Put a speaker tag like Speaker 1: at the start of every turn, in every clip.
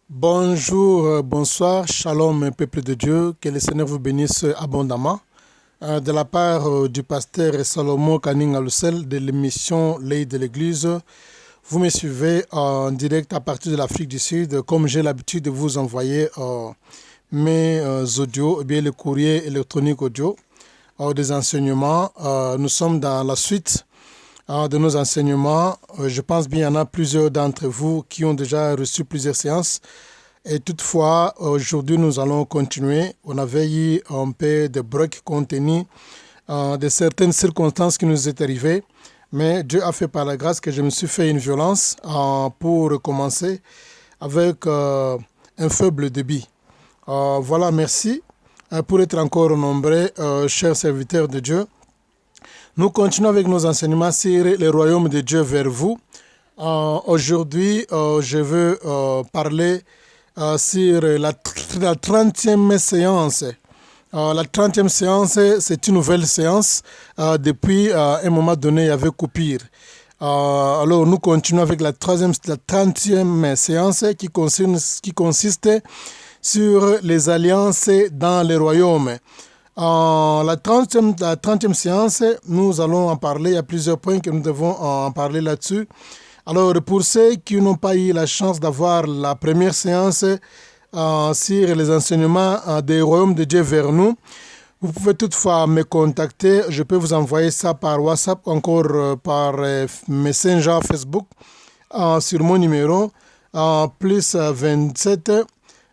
Speaker 1: Bonjour, bonsoir, shalom, peuple de Dieu, que le Seigneur vous bénisse abondamment. De la part du pasteur Salomon Kaninga Loussel de l'émission L'œil de l'Église, vous me suivez en direct à partir de l'Afrique du Sud, comme j'ai l'habitude de vous envoyer mes audios, bien le courrier électronique audio des enseignements. Nous sommes dans la suite de nos enseignements. Je pense bien qu'il y en a plusieurs d'entre vous qui ont déjà reçu plusieurs séances. Et toutefois, aujourd'hui, nous allons continuer. On avait eu un peu de break compte tenu de certaines circonstances qui nous est arrivées. Mais Dieu a fait par la grâce que je me suis fait une violence pour commencer avec un faible débit. Voilà, merci pour être encore nombreux, chers serviteurs de Dieu. Nous continuons avec nos enseignements sur le royaume de Dieu vers vous. Aujourd'hui, je veux parler sur la 30e séance. La 30e séance, c'est une nouvelle séance. Depuis un moment donné, il y avait coupure. Alors, nous continuons avec la 30e séance qui consiste sur les alliances dans les royaumes. La 30e séance, nous allons en parler. Il y a plusieurs points que nous devons en parler là-dessus. Alors, pour ceux qui n'ont pas eu la chance d'avoir la première séance sur les enseignements des royaumes de Dieu vers nous, vous pouvez toutefois me contacter. Je peux vous envoyer ça par WhatsApp, encore par Messenger Facebook, sur mon numéro, plus 27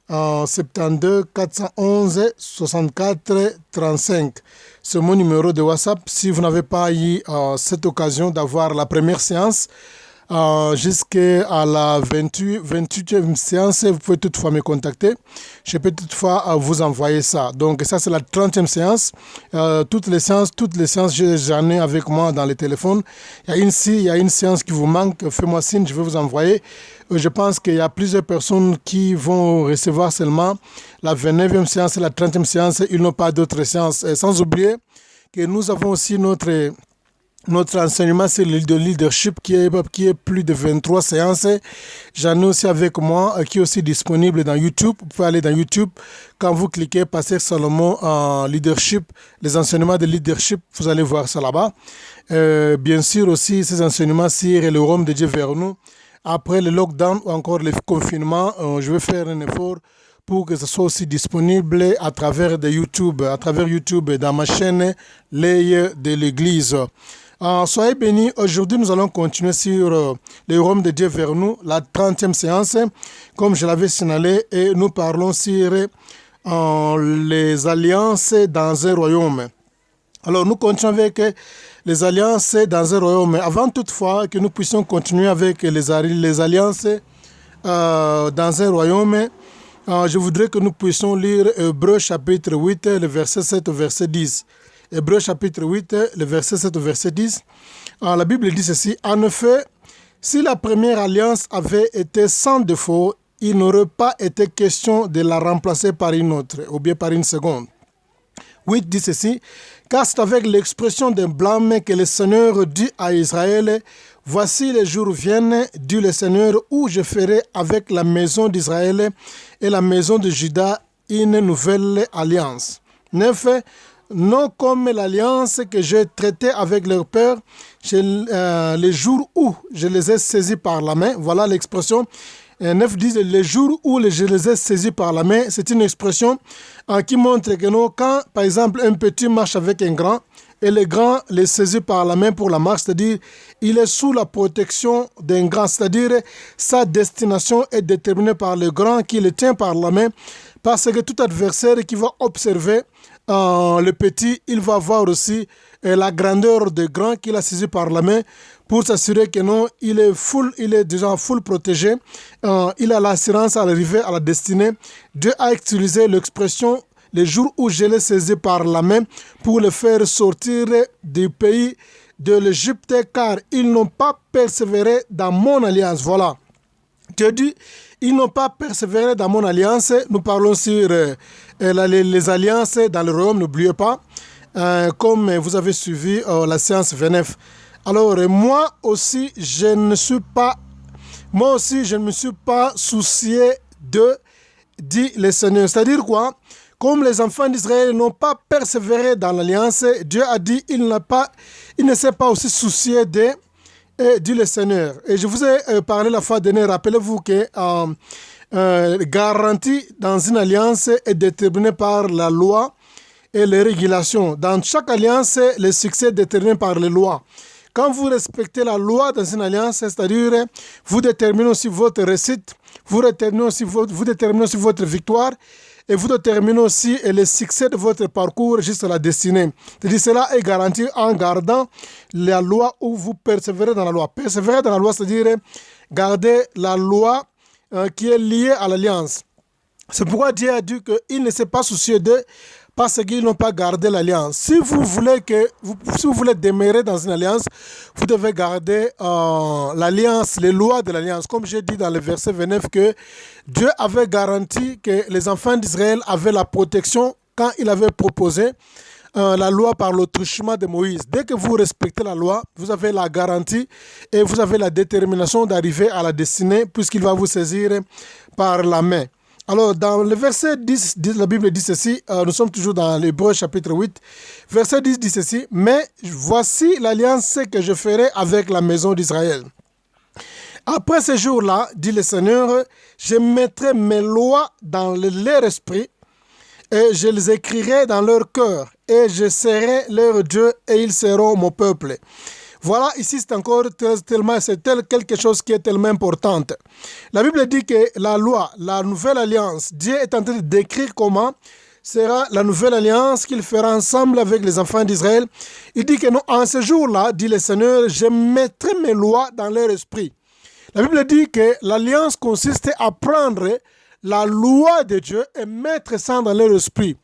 Speaker 1: 72 411 64 35. C'est mon numéro de WhatsApp. Si vous n'avez pas eu cette occasion d'avoir la première séance, jusqu'à la 28e séance, vous pouvez toutefois me contacter. Je peux toutefois vous envoyer ça. Donc ça, c'est la 30e séance. Toutes les séances, j'en ai avec moi dans le téléphone. Il y a une séance qui vous manque, faites-moi signe, je vais vous envoyer. Je pense qu'il y a plusieurs personnes qui vont recevoir seulement la 29e séance et la 30e séance. Ils n'ont pas d'autres séances. Et sans oublier que nous avons aussi notre enseignement sur le leadership qui est plus de 23 séances. J'en ai aussi avec moi qui est aussi disponible dans YouTube. Vous pouvez aller dans YouTube. Quand vous cliquez Pasteur Salomon en leadership, les enseignements de leadership, vous allez voir ça là-bas. Bien sûr aussi ces enseignements sur le royaume de Dieu vers nous. Après le lockdown ou encore le confinement, je vais faire un effort pour que ce soit aussi disponible à travers YouTube dans ma chaîne L'œil de l'Église. Soyez bénis. Aujourd'hui, nous allons continuer sur le royaume de Dieu vers nous, la 30e séance, comme je l'avais signalé, et nous parlons sur les alliances dans un royaume. Alors, nous continuons avec les alliances dans un royaume. Avant toutefois que nous puissions continuer avec les alliances dans un royaume, je voudrais que nous puissions lire Hébreux chapitre 8, le verset 7 au verset 10. Hébreux chapitre 8, le verset 7 au verset 10. La Bible dit ceci. En effet, si la première alliance avait été sans défaut, il n'aurait pas été question de la remplacer par une autre, ou bien par une seconde. 8 dit ceci. Car c'est avec l'expression d'un blâme que le Seigneur dit à Israël, « Voici les jours viennent, dit le Seigneur, où je ferai avec la maison d'Israël et la maison de Juda une nouvelle alliance. » 9. Non comme l'alliance que j'ai traitée avec leur père les jours où je les ai saisis par la main. Voilà l'expression. 9 dit les jours où je les ai saisis par la main. C'est une expression qui montre que non, quand par exemple un petit marche avec un grand et le grand les saisit par la main pour la marche, c'est-à-dire il est sous la protection d'un grand, c'est-à-dire sa destination est déterminée par le grand qui le tient par la main, parce que tout adversaire qui va observer le petit, il va voir aussi la grandeur du grand qu'il a saisi par la main pour s'assurer que non, il est déjà full protégé. Il a l'assurance à l'arrivée à la destinée. Dieu a utilisé l'expression les jours où je l'ai saisi par la main pour le faire sortir du pays de l'Égypte, car ils n'ont pas persévéré dans mon alliance. Voilà. Dieu dit, ils n'ont pas persévéré dans mon alliance. Nous parlons sur les alliances dans le royaume, n'oubliez pas, comme vous avez suivi la séance 29. Alors, moi aussi, je ne me suis pas soucié 2, dit le Seigneur. C'est-à-dire quoi? Comme les enfants d'Israël n'ont pas persévéré dans l'alliance, Dieu a dit il ne s'est pas aussi soucié d'eux, dit le Seigneur. Et je vous ai parlé la fois dernière, rappelez-vous que garantie dans une alliance est déterminée par la loi et les régulations. Dans chaque alliance, le succès est déterminé par les lois. Quand vous respectez la loi dans une alliance, c'est-à-dire vous déterminez aussi votre réussite, vous déterminez aussi votre victoire et vous déterminez aussi le succès de votre parcours jusqu'à la destinée. C'est-à-dire cela est garanti en gardant la loi ou vous persévérez dans la loi. Persévérer dans la loi, c'est-à-dire garder la loi qui est liée à l'alliance. C'est pourquoi Dieu a dit qu'il ne s'est pas soucié d'eux parce qu'ils n'ont pas gardé l'alliance. Si vous voulez demeurer dans une alliance, vous devez garder l'alliance, les lois de l'alliance. Comme j'ai dit dans le verset 29 que Dieu avait garanti que les enfants d'Israël avaient la protection quand il avait proposé la loi par le truchement de Moïse. Dès que vous respectez la loi, vous avez la garantie et vous avez la détermination d'arriver à la destinée puisqu'il va vous saisir par la main. Alors, dans le verset 10, la Bible dit ceci, nous sommes toujours dans l'Hébreu chapitre 8, verset 10 dit ceci, « Mais voici l'alliance que je ferai avec la maison d'Israël. Après ce jour-là, dit le Seigneur, je mettrai mes lois dans leur esprit et je les écrirai dans leur cœur et je serai leur Dieu et ils seront mon peuple. » Voilà, ici c'est encore quelque chose qui est tellement important. La Bible dit que la loi, la nouvelle alliance, Dieu est en train de décrire comment sera la nouvelle alliance qu'il fera ensemble avec les enfants d'Israël. Il dit que non, en ce jour-là, dit le Seigneur, je mettrai mes lois dans leur esprit. La Bible dit que l'alliance consiste à prendre la loi de Dieu et mettre ça dans leur esprit.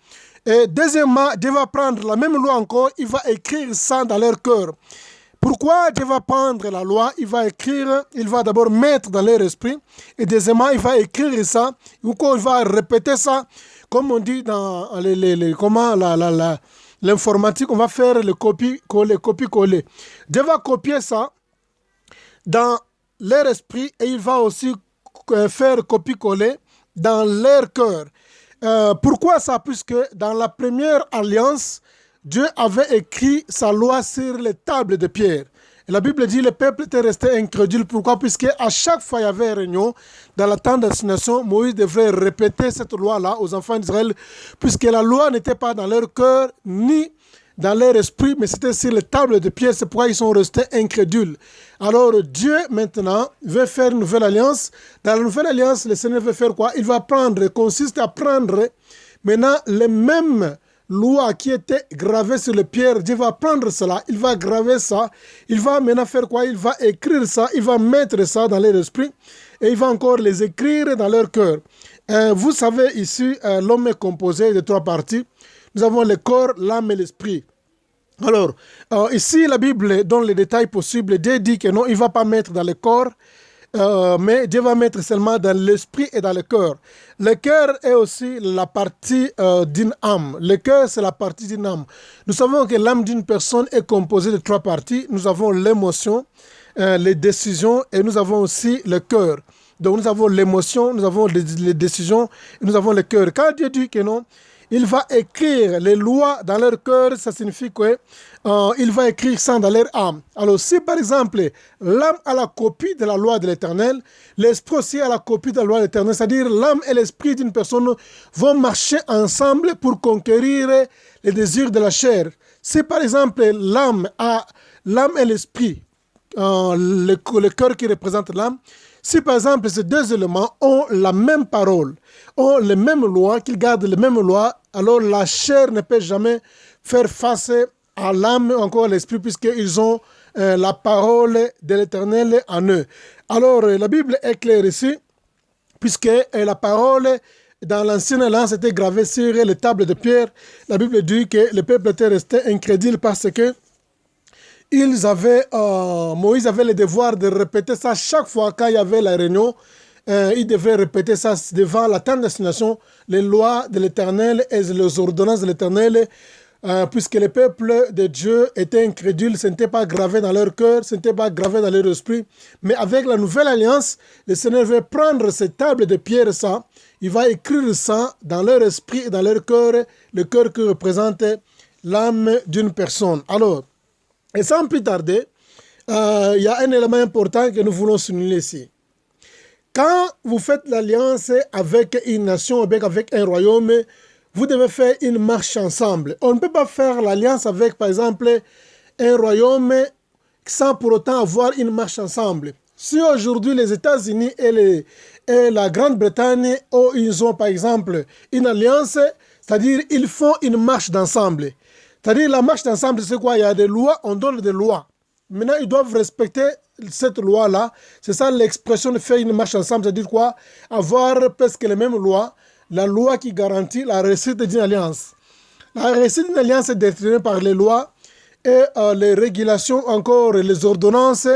Speaker 1: Et deuxièmement, Dieu va prendre la même loi encore, il va écrire ça dans leur cœur. Pourquoi Dieu va prendre la loi? Il va écrire, il va d'abord mettre dans leur esprit, et deuxièmement, il va écrire ça, ou il va répéter ça, comme on dit dans l'informatique, on va faire le copier-coller. Dieu va copier ça dans leur esprit, et il va aussi faire copier-coller dans leur cœur. Pourquoi ça? Puisque dans la première alliance, Dieu avait écrit sa loi sur les tables de pierre. Et la Bible dit que le peuple était resté incrédule. Pourquoi? Puisque à chaque fois il y avait une réunion dans la tente d'assignation, Moïse devrait répéter cette loi-là aux enfants d'Israël, puisque la loi n'était pas dans leur cœur ni dans leur esprit, mais c'était sur les tables de pierre. C'est pourquoi ils sont restés incrédules. Alors Dieu maintenant veut faire une nouvelle alliance. Dans la nouvelle alliance, le Seigneur veut faire quoi? Il va consiste à prendre maintenant les mêmes loi qui était gravée sur les pierres. Dieu va prendre cela, il va graver ça, il va maintenant faire quoi? Il va écrire ça, il va mettre ça dans leur esprit et il va encore les écrire dans leur cœur. Vous savez, ici, l'homme est composé de 3 parties. Nous avons le corps, l'âme et l'esprit. Alors, ici, la Bible donne les détails possibles. Dieu dit que non, il ne va pas mettre dans le corps, mais Dieu va mettre seulement dans l'esprit et dans le cœur. Le cœur est aussi la partie d'une âme. Le cœur, c'est la partie d'une âme. Nous savons que l'âme d'une personne est composée de 3 parties. Nous avons l'émotion, les décisions et nous avons aussi le cœur. Donc nous avons l'émotion, nous avons les décisions et nous avons le cœur. Quand Dieu dit que non, il va écrire les lois dans leur cœur, ça signifie qu'il va écrire ça dans leur âme. Alors si par exemple l'âme a la copie de la loi de l'Éternel, l'esprit aussi a la copie de la loi de l'Éternel, c'est-à-dire l'âme et l'esprit d'une personne vont marcher ensemble pour conquérir les désirs de la chair. Si par exemple l'âme et l'esprit, le cœur qui représente l'âme, si par exemple ces 2 éléments ont la même parole, ont les mêmes lois, qu'ils gardent les mêmes lois, alors la chair ne peut jamais faire face à l'âme ou encore à l'esprit puisqu'ils ont la parole de l'Éternel en eux. Alors la Bible est claire ici puisque la parole dans l'ancienne alliance était gravée sur les tables de pierre. La Bible dit que le peuple était resté incrédule parce que Moïse avait le devoir de répéter ça chaque fois quand il y avait la réunion. Il devait répéter ça devant la tente d'assignation, les lois de l'Éternel et les ordonnances de l'Éternel puisque le peuple de Dieu était incrédule, ce n'était pas gravé dans leur cœur, ce n'était pas gravé dans leur esprit. Mais avec la nouvelle alliance, le Seigneur veut prendre cette table de pierre, ça, il va écrire ça dans leur esprit et dans leur cœur, le cœur qui représente l'âme d'une personne. Alors, et sans plus tarder, il y a un élément important que nous voulons souligner ici. Quand vous faites l'alliance avec une nation, avec un royaume, vous devez faire une marche ensemble. On ne peut pas faire l'alliance avec, par exemple, un royaume sans pour autant avoir une marche ensemble. Si aujourd'hui les États-Unis et la Grande-Bretagne, ils ont par exemple une alliance, c'est-à-dire ils font une marche d'ensemble. C'est-à-dire la marche d'ensemble, c'est quoi? Il y a des lois, on donne des lois. Maintenant, ils doivent respecter cette loi-là. C'est ça l'expression de faire une marche ensemble, c'est-à-dire quoi? Avoir presque les mêmes lois. La loi qui garantit la réussite d'une alliance. La réussite d'une alliance est déterminée par les lois et les régulations, encore les ordonnances.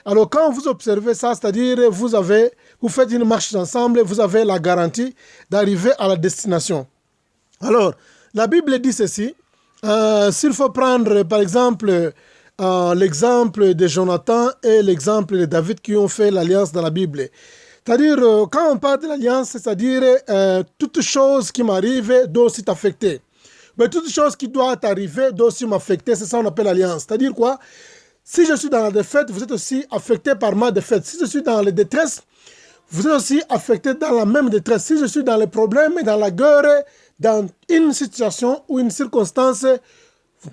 Speaker 1: Alors quand vous observez ça, c'est-à-dire vous faites une marche ensemble, vous avez la garantie d'arriver à la destination. Alors, la Bible dit ceci. S'il faut prendre par exemple l'exemple de Jonathan et l'exemple de David qui ont fait l'alliance dans la Bible. C'est-à-dire, quand on parle de l'alliance, c'est-à-dire toute chose qui m'arrive doit aussi t'affecter. Mais toute chose qui doit t'arriver doit aussi m'affecter. C'est ça qu'on appelle l'alliance. C'est-à-dire quoi? Si je suis dans la défaite, vous êtes aussi affecté par ma défaite. Si je suis dans la détresse, vous êtes aussi affecté dans la même détresse. Si je suis dans les problèmes, dans la guerre, dans une situation ou une circonstance,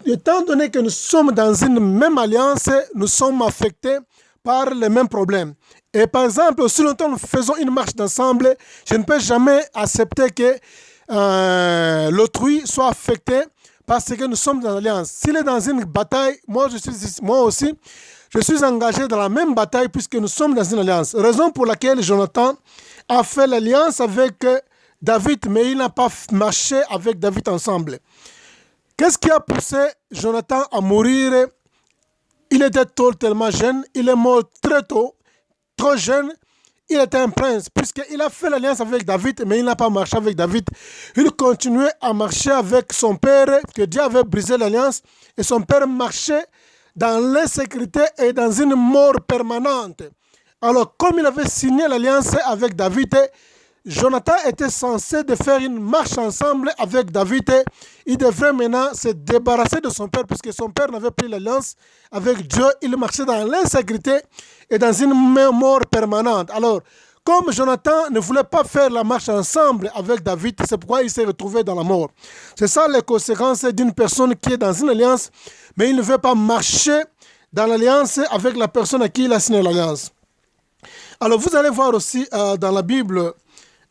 Speaker 1: étant donné que nous sommes dans une même alliance, nous sommes affectés par les mêmes problèmes. Et par exemple, aussi longtemps nous faisons une marche d'ensemble, je ne peux jamais accepter que l'autrui soit affecté parce que nous sommes dans l'alliance. S'il est dans une bataille, moi aussi, je suis engagé dans la même bataille puisque nous sommes dans une alliance. Raison pour laquelle Jonathan a fait l'alliance avec David, mais il n'a pas marché avec David ensemble. Qu'est-ce qui a poussé Jonathan à mourir? Il était tellement jeune, il est mort très tôt, trop jeune. Il était un prince, puisqu'il a fait l'alliance avec David, mais il n'a pas marché avec David. Il continuait à marcher avec son père, que Dieu avait brisé l'alliance, et son père marchait dans l'insécurité et dans une mort permanente. Alors, comme il avait signé l'alliance avec David, Jonathan était censé de faire une marche ensemble avec David. Il devrait maintenant se débarrasser de son père, puisque son père n'avait pris l'alliance avec Dieu. Il marchait dans l'insécurité et dans une mort permanente. Alors, comme Jonathan ne voulait pas faire la marche ensemble avec David, c'est pourquoi il s'est retrouvé dans la mort. C'est ça les conséquences d'une personne qui est dans une alliance, mais il ne veut pas marcher dans l'alliance avec la personne à qui il a signé l'alliance. Alors, vous allez voir aussi dans la Bible,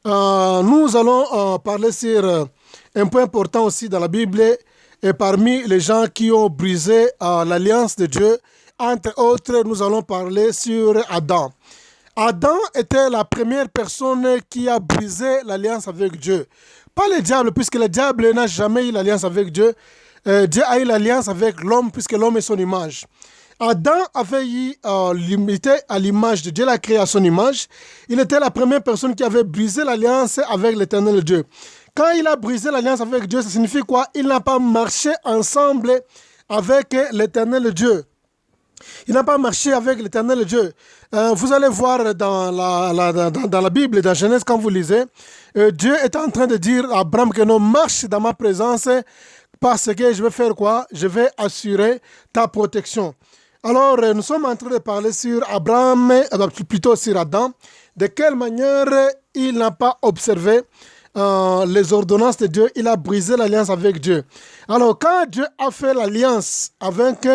Speaker 1: nous allons parler sur un point important aussi dans la Bible, et parmi les gens qui ont brisé l'alliance de Dieu, entre autres, nous allons parler sur Adam. Adam était la première personne qui a brisé l'alliance avec Dieu. Pas le diable, puisque le diable n'a jamais eu l'alliance avec Dieu. Dieu a eu l'alliance avec l'homme, puisque l'homme est son image. Adam avait eu limité à l'image de Dieu, l'a créé à son image. Il était la première personne qui avait brisé l'alliance avec l'Éternel Dieu. Quand il a brisé l'alliance avec Dieu, ça signifie quoi? Il n'a pas marché ensemble avec l'Éternel Dieu. Il n'a pas marché avec l'Éternel Dieu. Vous allez voir dans la Bible, dans Genèse, quand vous lisez, Dieu est en train de dire à Abraham que non, marche dans ma présence parce que je vais faire quoi? Je vais assurer ta protection. Alors, nous sommes en train de parler sur Abraham, plutôt sur Adam, de quelle manière il n'a pas observé les ordonnances de Dieu, il a brisé l'alliance avec Dieu. Alors, quand Dieu a fait l'alliance avec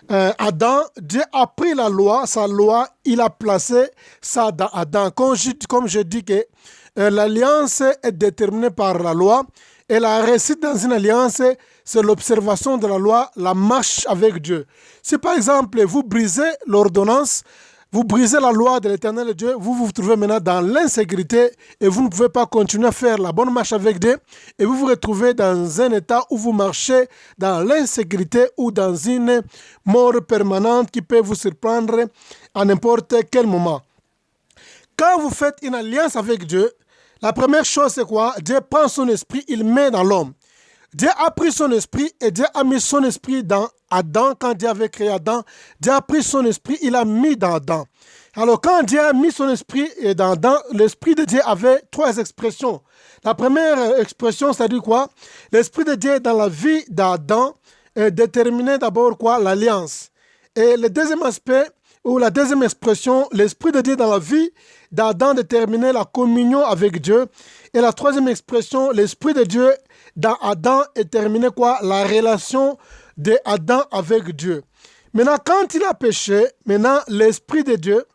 Speaker 1: Adam, Dieu a pris la loi, sa loi, il a placé ça dans Adam. Comme je dis que l'alliance est déterminée par la loi, et la réussite dans une alliance, c'est l'observation de la loi, la marche avec Dieu. Si par exemple, vous brisez l'ordonnance, vous brisez la loi de l'Éternel Dieu, vous vous trouvez maintenant dans l'insécurité et vous ne pouvez pas continuer à faire la bonne marche avec Dieu et vous vous retrouvez dans un état où vous marchez dans l'insécurité ou dans une mort permanente qui peut vous surprendre à n'importe quel moment. Quand vous faites une alliance avec Dieu, la première chose c'est quoi? Dieu prend son esprit, il met dans l'homme. Dieu a pris son esprit et Dieu a mis son esprit dans Adam. Quand Dieu avait créé Adam, Dieu a pris son esprit, il a mis dans Adam. Alors quand Dieu a mis son esprit dans Adam, l'esprit de Dieu avait trois expressions. La première expression, c'est-à-dire quoi? L'esprit de Dieu dans la vie d'Adam déterminait d'abord quoi? L'alliance. Et le deuxième aspect, ou la deuxième expression, l'esprit de Dieu dans la vie d'Adam déterminait la communion avec Dieu. Et la troisième expression, l'esprit de Dieu dans Adam déterminait quoi? La relation d'Adam avec Dieu. Maintenant, quand il a péché, maintenant l'esprit de Dieu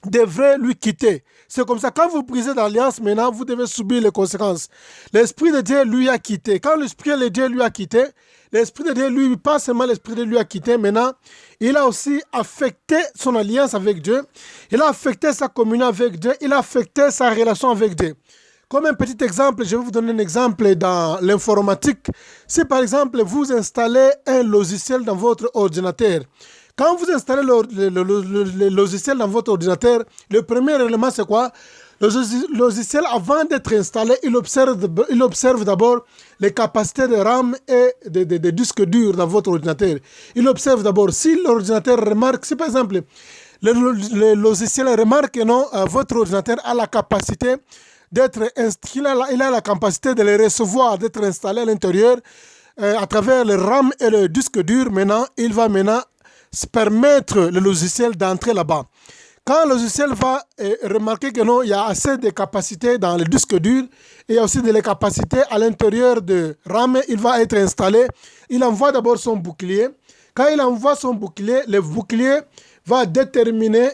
Speaker 1: devrait lui quitter. C'est comme ça, quand vous brisez l'alliance, maintenant, vous devez subir les conséquences. L'Esprit de Dieu lui a quitté. Quand l'Esprit de Dieu lui a quitté, l'Esprit de Dieu, lui, pas seulement l'Esprit de Dieu lui a quitté, maintenant, il a aussi affecté son alliance avec Dieu. Il a affecté sa communion avec Dieu. Il a affecté sa relation avec Dieu. Comme un petit exemple, je vais vous donner un exemple dans l'informatique. Si par exemple, vous installez un logiciel dans votre ordinateur, quand vous installez le logiciel dans votre ordinateur, le premier élément, c'est quoi? Le logiciel, avant d'être installé, il observe d'abord les capacités de RAM et de disques durs dans votre ordinateur. Il observe d'abord si l'ordinateur remarque, si par exemple, le logiciel remarque que non, votre ordinateur a la capacité d'être installé, il a la capacité de les recevoir, d'être installé à l'intérieur à travers le RAM et le disque dur. Maintenant, il va permettre le logiciel d'entrer là-bas. Quand le logiciel va remarquer que non, il y a assez de capacités dans le disque dur et il y a aussi de la capacité à l'intérieur de RAM, il va être installé. Il envoie d'abord son bouclier. Quand il envoie son bouclier, le bouclier va déterminer